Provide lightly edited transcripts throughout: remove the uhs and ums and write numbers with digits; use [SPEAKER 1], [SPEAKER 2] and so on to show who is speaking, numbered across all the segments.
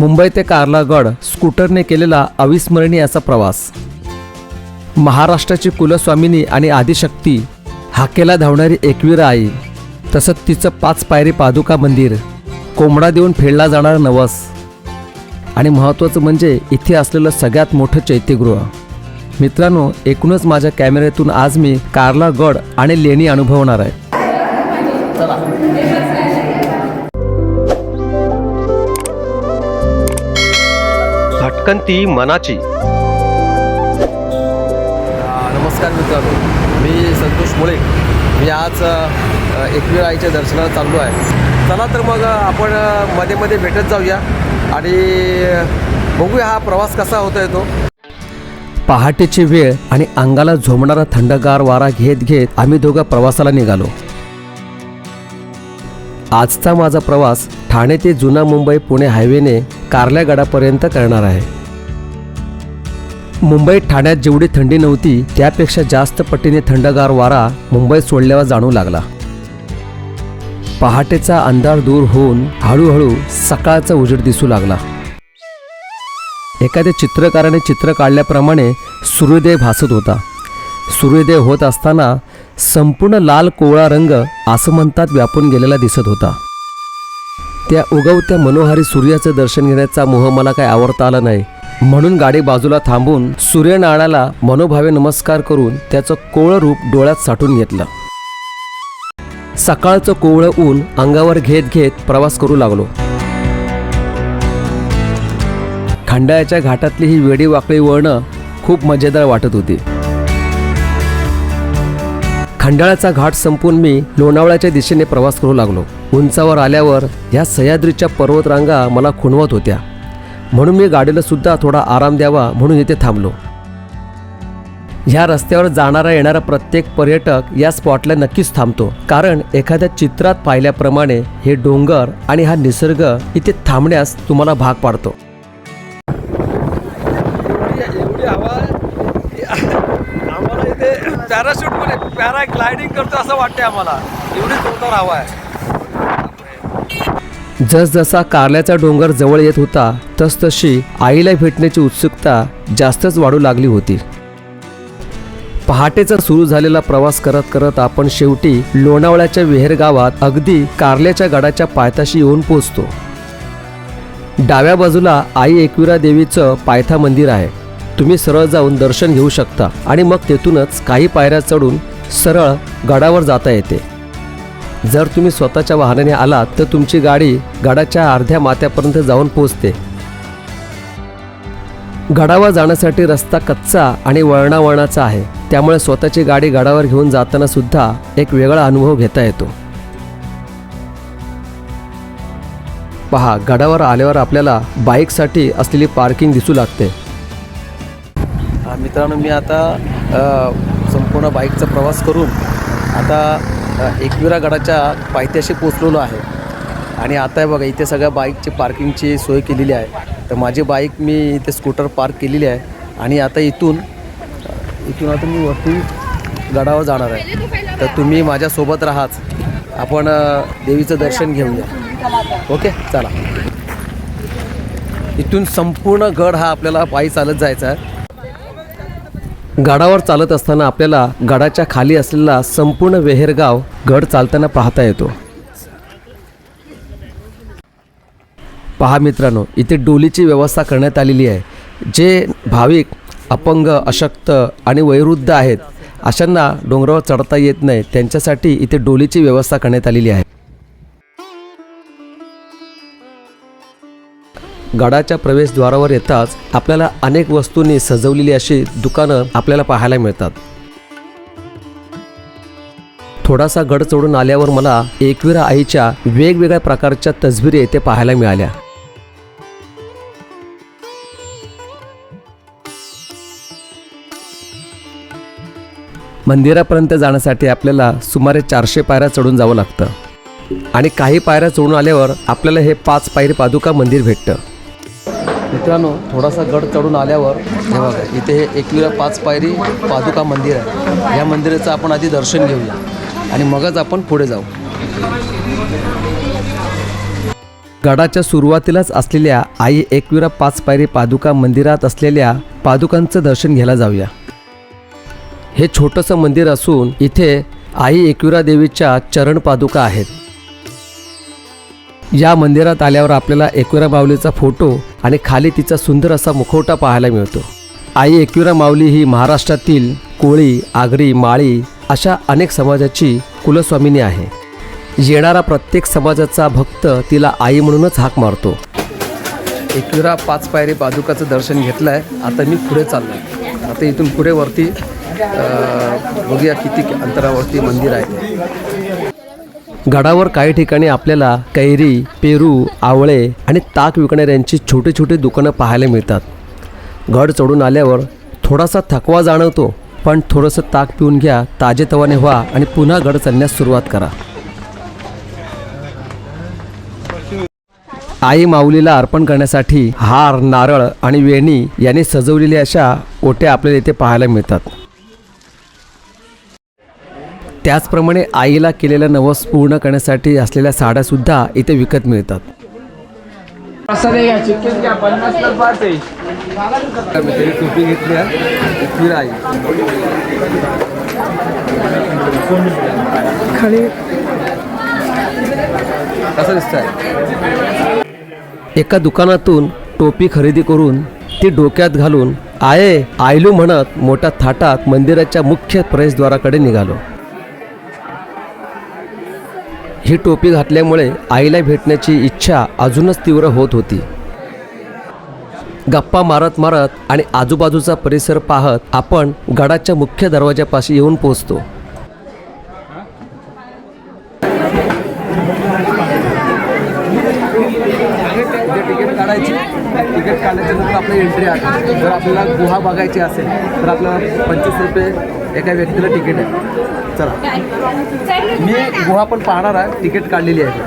[SPEAKER 1] मुंबई ते कार्लागड स्कूटरने केलेला अविस्मरणीय असा प्रवास. महाराष्ट्राची कुलस्वामिनी आणि आदिशक्ती, हाकेला धावणारी एकविरा आई, तसंच तिचं 5 पायरी पादुका मंदिर, कोंबडा देऊन फेडला जाणारा नवस आणि महत्त्वाचं म्हणजे इथे असलेलं सगळ्यात मोठं चैत्यगृह. मित्रांनो, एकूणच माझ्या कॅमेऱ्यातून आज मी कार्लागड आणि लेणी अनुभवणार आहे. चला. भटकंती मनाची. नमस्कार मित्रांनो, मी संतोष मुळे. मी आज एकविरा आईच्या दर्शनाला चाललो आहे. चला तर मग आपण मध्ये मध्ये भेटत जाऊया आणि बघूया हा प्रवास कसा होता येतो. पहाटेची वेळ आणि अंगाला झोमणारा थंडगार वारा घेत घेत आम्ही दोघं प्रवासाला निघालो. आजचा माझा प्रवास ठाणे ते जुना मुंबई पुणे हायवेने कार्लागडापर्यंत करणार आहे. मुंबईत ठाण्यात जेवढी थंडी नव्हती त्यापेक्षा जास्त पटीने थंडगार वारा मुंबईत सोडल्यावर जाणवू लागला. पहाटेचा अंधार दूर होऊन हळूहळू सकाळचा उजेड दिसू लागला. एखाद्या चित्रकाराने चित्र काढल्याप्रमाणे सूर्योदय भासत होता. सूर्योदय होत असताना संपूर्ण लाल कोवळा रंग आसमंतात व्यापून गेलेला दिसत होता. त्या उगवत्या मनोहारी सूर्याचं दर्शन घेण्याचा मोह मला काही आवडता आला नाही, म्हणून गाडी बाजूला थांबून सूर्यनारायणाला मनोभावे नमस्कार करून त्याचं कोवळं रूप डोळ्यात साठवून घेतलं. सकाळचं कोवळं ऊन अंगावर घेत घेत प्रवास करू लागलो. खंडाळ्याच्या घाटातली ही वेडी वाकडी वळणं खूप मजेदार वाटत होती. खंडाळ्याचा घाट संपून मी लोणावळ्याच्या दिशेने प्रवास करू लागलो. उंचावर आल्यावर ह्या सह्याद्रीच्या पर्वतरांगा मला खुणवत होत्या, म्हणून मी गाडीला सुद्धा थोडा आराम द्यावा म्हणून इथे थांबलो. ह्या रस्त्यावर जाणारा येणारा प्रत्येक पर्यटक या स्पॉटला नक्कीच थांबतो, कारण एखाद्या चित्रात पाहिल्याप्रमाणे हे डोंगर आणि हा निसर्ग इथे थांबण्यास तुम्हाला भाग पाडतो. एवढी हवा आम्हाला इथे पॅराशूट मध्ये पॅराग्लायडिंग करतो असं वाटतंय आम्हाला. एवढी जोरदार हवा आहे. जसजसा कार्ल्याचा डोंगर जवळ येत होता तसतशी आईला भेटण्याची उत्सुकता जास्तच वाढू लागली होती. पहाटेचा सुरू झालेला प्रवास करत करत आपण शेवटी लोणावळ्याच्या विहेर गावात अगदी कार्ल्याच्या गडाच्या पायथ्याशी येऊन पोहोचतो. डाव्या बाजूला आई एकविरा देवीचं पायथा मंदिर आहे. तुम्ही सरळ जाऊन दर्शन घेऊ शकता आणि मग तेथूनच काही पायऱ्या चढून सरळ गडावर जाता येते. जर तुम्ही स्वतःच्या वाहनाने आलात तर तुमची गाडी गडाच्या अर्ध्या माथ्यापर्यंत जाऊन पोहोचते. गडावर जाण्यासाठी रस्ता कच्चा आणि वळणावळणाचा आहे, त्यामुळे स्वतःची गाडी गडावर घेऊन जाताना सुद्धा एक वेगळा अनुभव घेता येतो. पहा, गडावर आल्यावर आपल्याला बाईकसाठी असलेली पार्किंग दिसू लागते. मित्रांनो, मी आता संपूर्ण बाईकचा प्रवास करून आता एकविरा गडाच्या पायथ्याशी पोचलेलो आहे आणि आता बघा इथे सगळ्या बाईकची पार्किंगची सोय केलेली आहे. तर माझी बाईक मी इथे स्कूटर पार्क केलेली आहे आणि आता इथून आता मी वरती गडावर जाणार आहे. तर तुम्ही माझ्यासोबत राहाच, आपण देवीचं दर्शन घेऊया. ओके, चला. इथून संपूर्ण गड हा आपल्याला पायी चालत जायचा आहे. गडावर चालत असताना आपल्याला गडाच्या खाली असलेला संपूर्ण विहेरगाव गड चालताना पाहता येतो. पहा मित्रांनो, इथे डोलीची व्यवस्था करण्यात आलेली आहे. जे भाविक अपंग, अशक्त आणि वयोवृद्ध आहेत, अशांना डोंगरावर चढता येत नाही, त्यांच्यासाठी इथे डोलीची व्यवस्था करण्यात आलेली आहे. गडाच्या प्रवेशद्वारावर येताच आपल्याला अनेक वस्तूंनी सजवलेली अशी दुकानं आपल्याला पाहायला मिळतात. थोडासा गड चढून आल्यावर मला एकविरा आईच्या वेगवेगळ्या प्रकारच्या तसबिरी येथे पाहायला मिळाल्या. मंदिरापर्यंत जाण्यासाठी आपल्याला सुमारे 400 पायऱ्या चढून जावं लागतं आणि काही पायऱ्या चढून आल्यावर आपल्याला हे 5 पायरी पादुका मंदिर भेटतं. मित्रांनो, थोडासा गड चढून आल्यावर हे बघा इथे हे एकविरा 5 पायरी पादुका मंदिर आहे. या मंदिराचं आपण आधी दर्शन घेऊया आणि मगच आपण पुढे जाऊ. गडाच्या सुरुवातीलाच असलेल्या आई एकविरा 5 पायरी पादुका मंदिरात असलेल्या पादुकांचं दर्शन घ्यायला जाऊया. हे छोटंसं मंदिर असून इथे आई एकविरा देवीच्या चरण पादुका आहेत. या मंदिरात आल्यावर आपल्याला एकविरा माऊलीचा फोटो आणि खाली तिचा सुंदर असा मुखवटा पाहायला मिळतो. आई एकविरा माऊली ही महाराष्ट्रातील कोळी, आगरी, माळी अशा अनेक समाजाची कुलस्वामिनी आहे. येणारा प्रत्येक समाजाचा भक्त तिला आई म्हणूनच हाक मारतो. एकविरा 5 पायरी पादुकाचं दर्शन घेतलं आहे. आता मी पुढे चाललो आहे. आता इथून पुढे वरती बघूया किती अंतरावरती मंदिर आहे. गडावर काही ठिकाणी आपल्याला कैरी, पेरू, आवळे आणि ताक विकणाऱ्यांची छोटी छोटी दुकानं पाहायला मिळतात. गड चढून आल्यावर थोडासा थकवा जाणवतो, पण थोडंसं ताक पिऊन घ्या, ताजेतवाने व्हा आणि पुन्हा गड चढण्यास सुरुवात करा. आई माऊलीला अर्पण करण्यासाठी हार, नारळ आणि वेणी यांनी सजवलेल्या अशा ओट्या आपल्याला इथे पाहायला मिळतात. त्याचप्रमाणे आईला केलेलं नवस पूर्ण करण्यासाठी असलेल्या साड्यासुद्धा इथे विकत मिळतात. टोपी घेतली आहे आई खाली कसं दिसतंय. एका दुकानातून टोपी खरेदी करून ती डोक्यात घालून आये आयलू म्हणत मोठ्या थाटात मंदिराच्या मुख्य प्रवेशद्वाराकडे निघालो. ही टोपी घातल्यामुळे आईला भेटण्याची इच्छा अजूनच तीव्र होत होती. गप्पा मारत मारत आणि आजूबाजूचा परिसर पाहत आपण गडाच्या मुख्य दरवाजापाशी येऊन पोहोचतो. तिकीट काढायची. तिकीट काढल्याच्यानंतर आपली एंट्री आहे. जर आपल्याला गुहा बघायची असेल तर आपल्याला 25 रुपये एका व्यक्तीला तिकीट आहे. चला मी गुहा पण पाहणार आहे. तिकीट काढलेली आहे.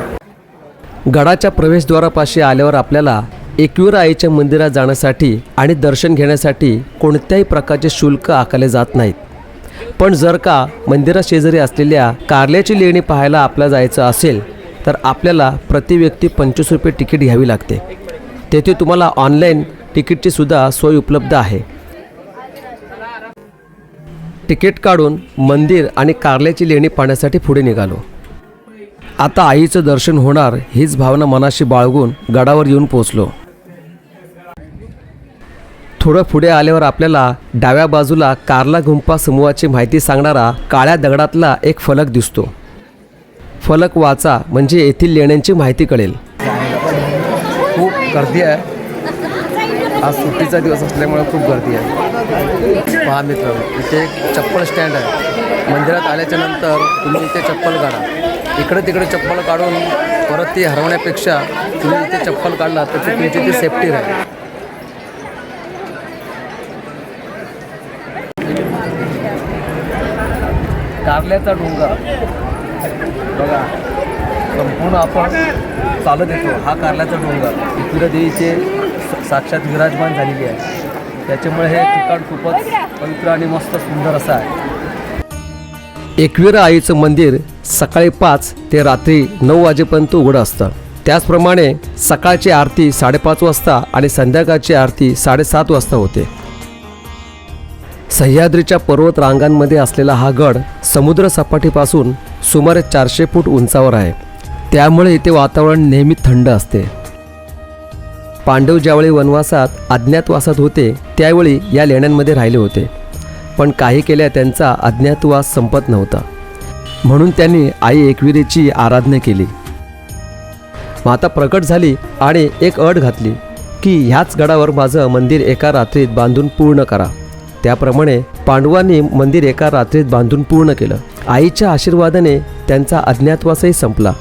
[SPEAKER 1] गडाच्या प्रवेशद्वारापाशी आल्यावर आपल्याला एकविरा आईच्या मंदिरात जाण्यासाठी आणि दर्शन घेण्यासाठी कोणत्याही प्रकारचे शुल्क आकारले जात नाहीत. पण जर का मंदिराशेजारी असलेल्या कारल्याची लेणी पाहायला आपल्याला जायचं असेल तर आपल्याला प्रति व्यक्ती 25 रुपये तिकीट घ्यावी लागते. तेथे तुम्हाला ऑनलाईन तिकीटची सुद्धा सोय उपलब्ध आहे. तिकीट काढून मंदिर आणि कारल्याची लेणी पाहण्यासाठी पुढे निघालो. आता आईचं दर्शन होणार हीच भावना मनाशी बाळगून गडावर येऊन पोचलो. थोडं पुढे आल्यावर आपल्याला डाव्या बाजूला कार्ला गुंफा समूहाची माहिती सांगणारा काळ्या दगडातला एक फलक दिसतो. फलक वाचा म्हणजे येथील लेण्यांची माहिती कळेल. खूप गर्दी आहे. आज सुट्टीचा दिवस असल्यामुळे खूप गर्दी आहे. पहा मित्र, इथे एक चप्पल स्टँड आहे. मंदिरात आल्याच्या नंतर तुम्ही इथे चप्पल काढा. इकडे तिकडे चप्पल काढून परत ती हरवण्यापेक्षा तुम्ही इथे चप्पल काढला तर तुमची ती सेफ्टी राहील. कारल्याचा डोंगर बघा, संपूर्ण आपण चालत येतो. हा कारल्याचा डोंगर एकविरा देवीचे साक्षात विराजमान झालेली आहे. त्याच्यामुळे हे ठिकाण खूपच पवित्र आणि मस्त सुंदर असं आहे. एकविरा आईचं मंदिर सकाळी 5 ते रात्री 9 वाजेपर्यंत उघडं असतं. त्याचप्रमाणे सकाळची आरती 5:30 वाजता आणि संध्याकाळची आरती 7:30 वाजता होते. सह्याद्रीच्या पर्वत रांगांमध्ये असलेला हा गड समुद्र सपाटीपासून सुमारे 400 फूट उंचावर आहे. त्यामुळे इथे वातावरण नेहमी थंड असते. पांडव ज्यावेळी वनवासात अज्ञातवासात होते त्यावेळी या लेण्यांमध्ये राहिले होते. पण काही केल्या त्यांचा अज्ञातवास संपत नव्हता. म्हणून त्यांनी आई एकविरेची आराधना केली. माता प्रकट झाली आणि एक अट घातली की ह्याच गडावर माझं मंदिर एका रात्रीत बांधून पूर्ण करा. त्याप्रमाणे पांडवांनी मंदिर एका रात्रीत बांधून पूर्ण केलं. आईच्या आशीर्वादाने त्यांचा अज्ञातवासही संपला.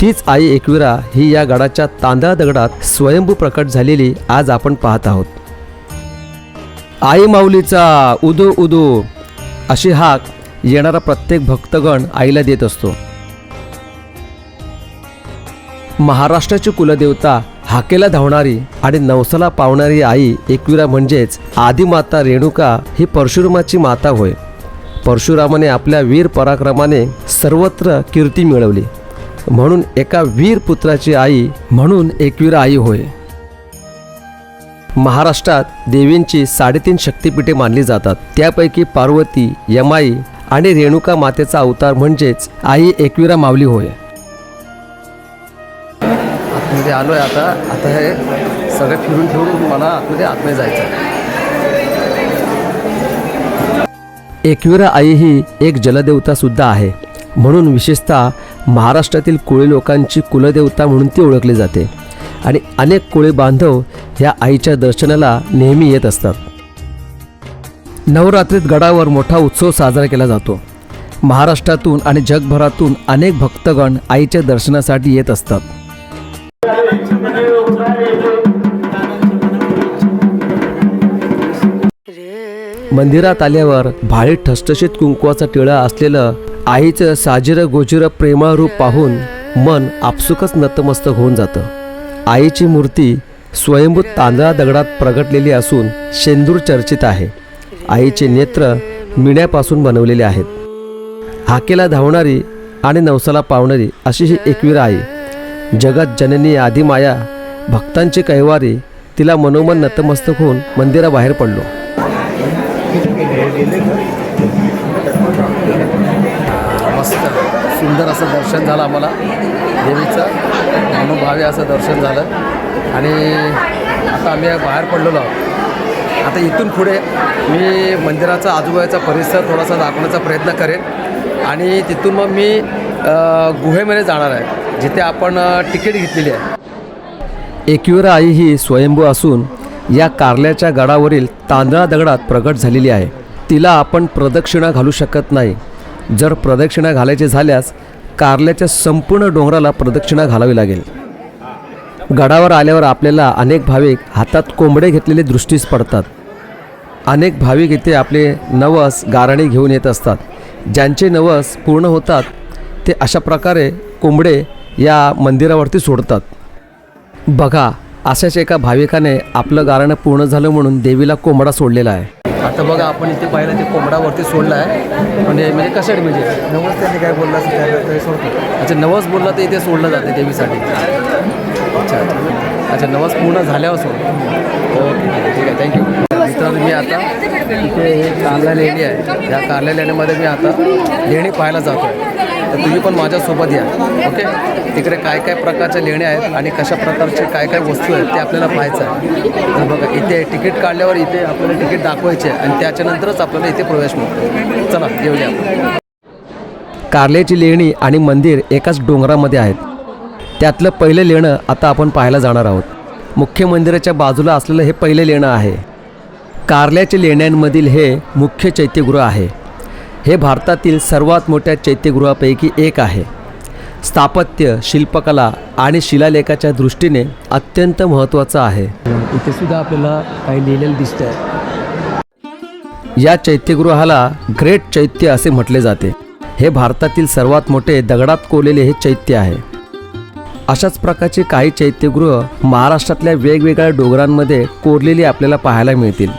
[SPEAKER 1] तीच आई एकविरा ही या गडाच्या तांदळा दगडात स्वयंभू प्रकट झालेली आज आपण पाहत आहोत. आई माऊलीचा उदो उदो अशी हाक येणारा प्रत्येक भक्तगण आईला देत असतो. महाराष्ट्राची कुलदेवता, हाकेला धावणारी आणि नवसाला पावणारी आई एकविरा म्हणजेच आदिमाता रेणुका ही परशुरामाची माता होय. परशुरामाने आपल्या वीर पराक्रमाने सर्वत्र कीर्ती मिळवली. म्हणून एका वीर पुत्राची आई म्हणून एकवीर आई होय. महाराष्ट्रात देवींची 3.5 शक्तिपीठे मानली जातात. त्यापैकी पार्वती, यमाई आणि रेणुका मातेचा अवतार म्हणजेच आई एकविरा माऊली होय. आतमध्ये आलोय आता हे सगळं फिरून ठेवून मला आतमध्ये जायचं आहे. एकविरा आई ही एक जलदेवता सुद्धा आहे. म्हणून विशेषतः महाराष्ट्रातील कोळी लोकांची कुलदेवता म्हणून ती ओळखली जाते आणि अनेक कोळी बांधव ह्या आईच्या दर्शनाला नेहमी येत असतात. नवरात्रीत गडावर मोठा उत्सव साजरा केला जातो. महाराष्ट्रातून आणि जगभरातून अनेक भक्तगण आईच्या दर्शनासाठी येत असतात. मंदिरात आल्यावर भाळीत ठसठशीत कुंकवाचा टिळा असलेलं आईचं साजिरं गोजिरं प्रेमळ रूप पाहून मन आपसुकच नतमस्तक होऊन जातं. आईची मूर्ती स्वयंभू तांदळा दगडात प्रगटलेली असून शेंदूर चर्चित आहे. आईचे नेत्र मिण्यापासून बनवलेले आहेत. हाकेला धावणारी आणि नवसाला पावणारी अशी ही एकवीरा आई, जगत जननी आदिमाया, भक्तांची कैवारी. तिला मनोमन नतमस्तक होऊन मंदिराबाहेर पडलो. मस्त सुंदर असं दर्शन झालं आम्हाला देवीचं. मनोभावे असं दर्शन झालं आणि आता आम्ही बाहेर पडलेलो आहोत. आता इथून पुढे मी मंदिराचा आजूबाजूचा परिसर थोडासा दाखवण्याचा प्रयत्न करेन आणि तिथून मग मी गुहेमध्ये जाणार आहे जिथे आपण तिकीट घेतलेली आहे. एकविरा आई ही स्वयंभू असून या कारल्याच्या गडावरील तांदळा दगडात प्रगट झालेली आहे. तिला आपण प्रदक्षिणा घालू शकत नाही. जर प्रदक्षिणा घालायची झाल्यास कारल्याच्या संपूर्ण डोंगराला प्रदक्षिणा घालावी लागेल. गडावर आल्यावर आपल्याला अनेक भाविक हातात कोंबडे घेतलेले दृष्टीस पडतात. अनेक भाविक इथे आपले नवस गाराणे घेऊन येत असतात. ज्यांचे नवस पूर्ण होतात ते अशा प्रकारे कोंबडे या मंदिरावरती सोडतात. बघा, अशाच एका भाविकाने आपलं गारणं पूर्ण झालं म्हणून देवीला कोंबडा सोडलेला आहे. आता बघा आपण इथे पाहिलं ते कोंबडावरती सोडला आहे. म्हणजे कशासाठी म्हणजे नवस त्यांनी काय बोलला असेल सोडतो. अच्छा, नवस बोलला तर इथे सोडलं जाते देवीसाठी. अच्छा अच्छा, नवस पूर्ण झाल्यावर सोडतो. ओके ठीक आहे, थँक्यू. मित्रांनो, मी आता इथे एक कारला लेणी आहे. या कारल्या लेणीमध्ये मी आता लेणी पाहायला जातो आहे. तर तुम्ही पण माझ्यासोबत या. ओके, तिकडे काय काय प्रकारच्या लेण्या आहेत आणि कशा प्रकारचे काय काय वस्तू आहेत ते आपल्याला पाहायचं आहे. तर बघा, इथे तिकीट काढल्यावर इथे आपल्याला तिकीट दाखवायचे आणि त्याच्यानंतरच आपल्याला इथे प्रवेश मिळतो. चला येऊया. कारल्याची लेणी आणि मंदिर एकाच डोंगरामध्ये आहेत. त्यातलं पहिलं लेणं आता आपण पाहायला जाणार आहोत. मुख्य मंदिराच्या बाजूला असलेलं हे पहिलं लेणं आहे. कारल्याच्या लेण्यांमधील हे मुख्य चैत्यगृह आहे. हे भारतातील सर्वात मोठ्या चैत्यगृहापैकी एक आहे. स्थापत्य, शिल्पकला आणि शिलालेखाच्या दृष्टीने अत्यंत महत्त्वाचं आहे. इथे सुद्धा आपल्याला काही लिहिलेलं दिसतं आहे. या चैत्यगृहाला ग्रेट चैत्य असे म्हटले जाते. हे भारतातील सर्वात मोठे दगडात कोरलेले हे चैत्य आहे. अशाच प्रकारचे काही चैत्यगृह महाराष्ट्रातल्या वेगवेगळ्या डोंगरांमध्ये कोरलेली आपल्याला पाहायला मिळतील.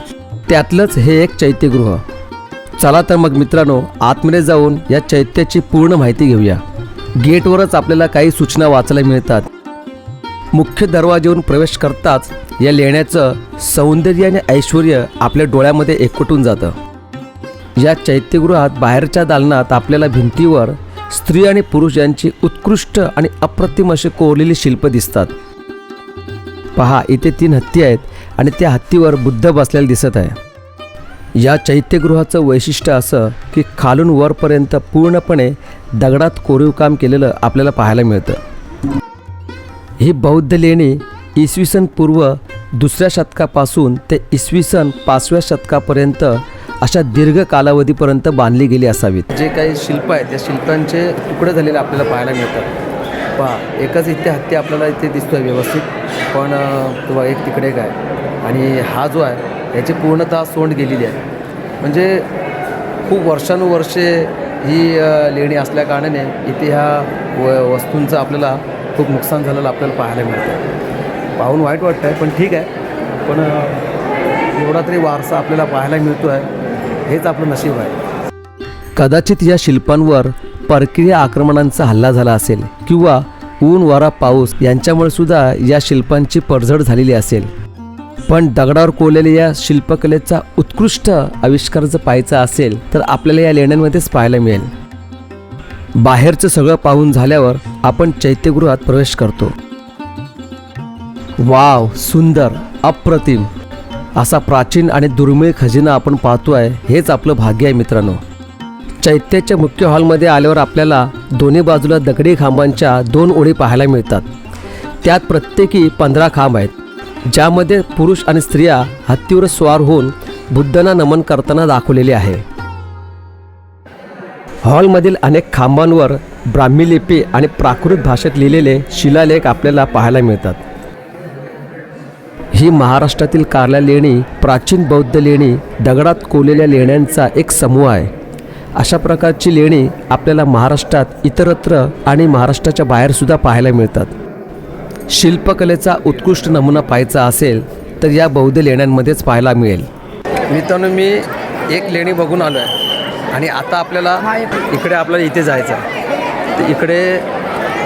[SPEAKER 1] त्यातलंच हे एक चैत्यगृह. चला तर मग मित्रांनो, आतमध्ये जाऊन या चैत्याची पूर्ण माहिती घेऊया. गेटवरच आपल्याला काही सूचना वाचायला मिळतात. मुख्य दरवाजेवरून प्रवेश करताच या लेण्याचं सौंदर्य आणि ऐश्वर्य आपल्या डोळ्यामध्ये एकवटून जातं. या चैत्यगृहात बाहेरच्या दालनात आपल्याला भिंतीवर स्त्री आणि पुरुष यांची उत्कृष्ट आणि अप्रतिम अशी कोरलेली शिल्प दिसतात. पहा, इथे 3 हत्ती आहेत आणि त्या हत्तीवर बुद्ध बसलेला दिसत आहे. या चैत्यगृहाचं वैशिष्ट्य असं की खालून वरपर्यंत पूर्णपणे दगडात कोरीव काम केलेलं आपल्याला पाहायला मिळतं. ही बौद्ध लेणी इसवी सन पूर्व 2ऱ्या शतकापासून ते इसवी सन 5व्या शतकापर्यंत अशा दीर्घ कालावधीपर्यंत बांधली गेली असावीत. जे काही शिल्प आहेत त्या शिल्पांचे तुकडे झालेले आपल्याला पाहायला मिळतात. पहा, एकच इथे हत्ती आपल्याला इथे दिसतोय व्यवस्थित, पण तो एक तिकडे काय आणि हा जो आहे याची पूर्णतः सोंड गेलेली आहे. म्हणजे खूप वर्षानुवर्षे ही लेणी असल्याकारणाने इथे ह्या वस्तूंचं आपल्याला खूप नुकसान झालेलं आपल्याला पाहायला मिळतं. पाहून वाईट वाटतं आहे, पण ठीक आहे. पण एवढा तरी वारसा आपल्याला पाहायला मिळतो आहे, हेच आपलं नशीब आहे. कदाचित या शिल्पांवर परकीय आक्रमणांचा हल्ला झाला असेल किंवा ऊन वारा पाऊस यांच्यामुळे सुद्धा या शिल्पांची पडझड झालेली असेल, पण दगडावर कोरलेल्या या शिल्पकलेचा उत्कृष्ट आविष्कार जर पाहायचा असेल तर आपल्याला या लेण्यांमध्येच पाहायला मिळेल. बाहेरचं सगळं पाहून झाल्यावर आपण चैत्यगृहात प्रवेश करतो. वाव, सुंदर, अप्रतिम असा प्राचीन आणि दुर्मिळ खजिना आपण पाहतोय. हेच आपलं भाग्य आहे मित्रांनो. चैत्याच्या मुख्य हॉलमध्ये आल्यावर आपल्याला दोन्ही बाजूला दगडी खांबांच्या 2 ओळी पाहायला मिळतात. त्यात प्रत्येकी 15 खांब आहेत, ज्यामध्ये पुरुष आणि स्त्रिया हत्तीवर स्वार होऊन बुद्धांना नमन करताना दाखवलेले आहे. हॉलमधील अनेक खांबांवर ब्राह्मी लिपी आणि प्राकृत भाषेत लिहिलेले शिलालेख आपल्याला पाहायला मिळतात. ही महाराष्ट्रातील कारल्या लेणी प्राचीन बौद्ध लेणी, दगडात कोरलेल्या लेण्यांचा एक समूह आहे. अशा प्रकारची लेणी आपल्याला महाराष्ट्रात इतरत्र आणि महाराष्ट्राच्या बाहेरसुद्धा पाहायला मिळतात. शिल्पकलेचा उत्कृष्ट नमुना पाहायचा असेल तर या बौद्ध लेण्यांमध्येच पाहायला मिळेल. मित्रांनो, मी एक लेणी बघून आलो आहे आणि आता आपल्याला इथे जायचं आहे. तर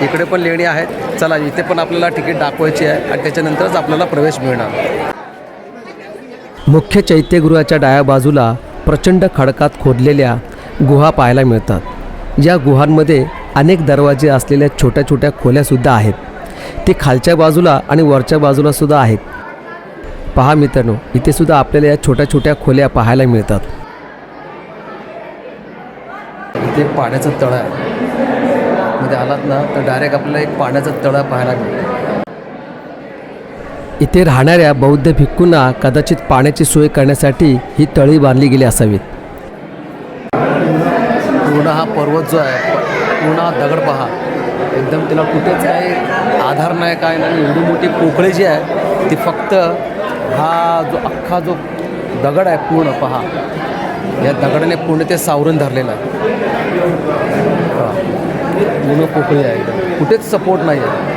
[SPEAKER 1] इकडे पण लेणी आहेत. चला, इथे पण आपल्याला तिकीट दाखवायची आहे आणि त्याच्यानंतरच आपल्याला प्रवेश मिळणार. मुख्य चैत्यगृहाच्या डाव्या बाजूला प्रचंड खडकात खोदलेल्या गुहा पाहायला मिळतात. या गुहांमध्ये अनेक दरवाजे असलेल्या छोट्या छोट्या खोल्यासुद्धा आहेत. ते खालच्या बाजूला आणि वरच्या बाजूला सुद्धा आहेत. पहा मित्रांनो, इथे सुद्धा आपल्याला या छोट्या छोट्या खोल्या पाहायला मिळतात. इथे पाण्याचं तळं आहे. मध्ये आलात ना तर डायरेक्ट आपल्याला एक पाण्याचं तळं पाहायला मिळतं. इथे राहणाऱ्या बौद्ध भिक्खूंना कदाचित पाण्याची सोय करण्यासाठी ही तळी बांधली गेली असावीत. पूर्ण हा पर्वत जो आहे, पूर्ण हा दगड पहा, एकदम त्याला कुठेच काही आधार नाही, काय नाही. एवढी मोठी पोकळी जी आहे ती फक्त हा जो अख्खा जो दगड आहे पूर्ण पहा, या दगडाने पूर्ण ते सावरून धरलेलं आहे. पूर्ण पोकळी आहे, एकदम कुठेच सपोर्ट नाही आहे.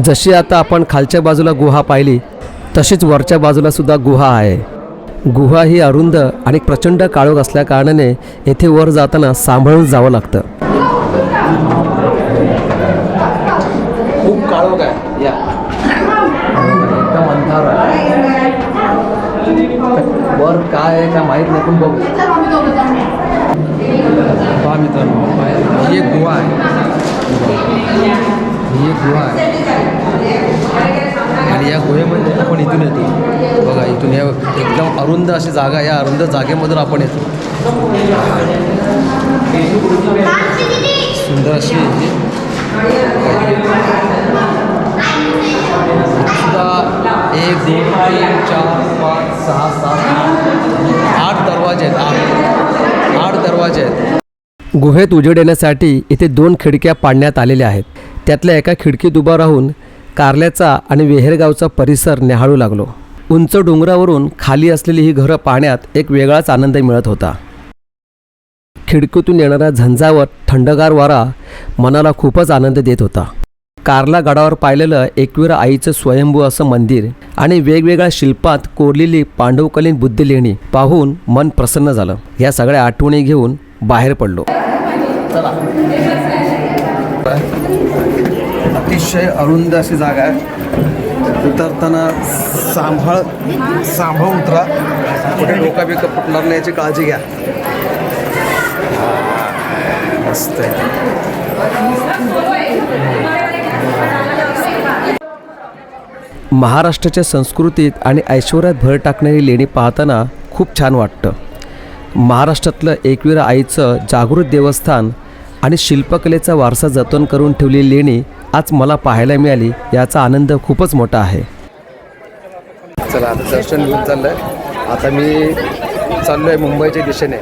[SPEAKER 1] जशी आता आपण खालच्या बाजूला गुहा पाहिली तशीच वरच्या बाजूला सुद्धा गुहा आहे. गुहा ही अरुंद आणि प्रचंड काळोख असल्या कारणाने येथे वर जाताना सांभाळून जावं लागतं. खूप काळोख आहे, या एकदम अंधार आहे. वर काय आहे का माहीत नाही, पण बघू. पहा मित्रांनो, ही एक गुहा आहे. ही एक गुहा आहे आणि या गुहेमध्ये आपण इथून येतो. बघा, इथून या एकदम अरुंद अशी जागा, या अरुंद जागेमधून आपण येतो. सुंदर अशी सुद्धा 1 2 3 4 5 6 7 8 दरवाजे आहेत. 8 दरवाजे आहेत. गुहेत उजेड येण्यासाठी इथे 2 खिडक्या पाडण्यात आलेल्या आहेत. त्यातल्या एका खिडकीत उभा राहून कारल्याचा आणि वेहेरगावचा परिसर निहाळू लागलो. उंच डोंगरावरून खाली असलेली ही घरं पाहण्यात एक वेगळाच आनंद मिळत होता. खिडकीतून येणारा झंझावत थंडगार वारा मनाला खूपच आनंद देत होता. कारला गडावर पाहिलेलं एकविरा आईचं स्वयंभू असं मंदिर आणि वेगवेगळ्या शिल्पात कोरलेली पांडवकालीन बुद्ध लेणी पाहून मन प्रसन्न झालं. या सगळ्या आठवणी घेऊन बाहेर पडलो. अतिशय अरुंद अशी जागा आहे. उतरताना सांभाळून उतरा, कुठे डोका बिका फुटणार नाही याची काळजी घ्या. मस्त आहे. महाराष्ट्राच्या संस्कृतीत आणि ऐश्वर्यात भर टाकणारी लेणी पाहताना खूप छान वाटतं. महाराष्ट्रातलं एकविरा आईचं जागृत देवस्थान आणि शिल्पकलेचा वारसा जतन करून ठेवलेली लेणी आज मला पाहायला मिळाली, याचा आनंद खूपच मोठा आहे. चला, आता दर्शन घेऊन चाललं आहे. आता मी चाललो आहे मुंबईच्या दिशेने.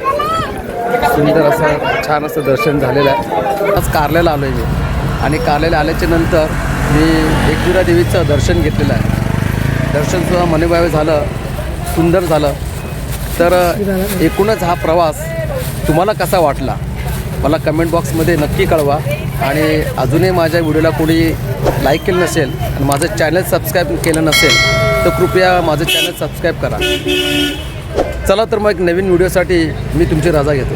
[SPEAKER 1] सुंदर असं छान असं दर्शन झालेलं आहे. आज कारल्याला आलो आहे मी आणि कारल्याला आल्याच्या नंतर मी एकविरा देवीचं दर्शन घेतलेलं आहे. दर्शनसुद्धा मनोभावे झालं, सुंदर झालं. तर एकूणच हा प्रवास तुम्हाला कसा वाटला मला कमेंट बॉक्समध्ये नक्की कळवा. आणि अजूनही माझ्या व्हिडिओला कोणी लाईक केलं नसेल आणि माझं चॅनल सबस्क्राईब केलं नसेल तर कृपया माझं चॅनल सबस्क्राईब करा. चला तर मग नवीन व्हिडिओसाठी मी तुमची रजा घेतो.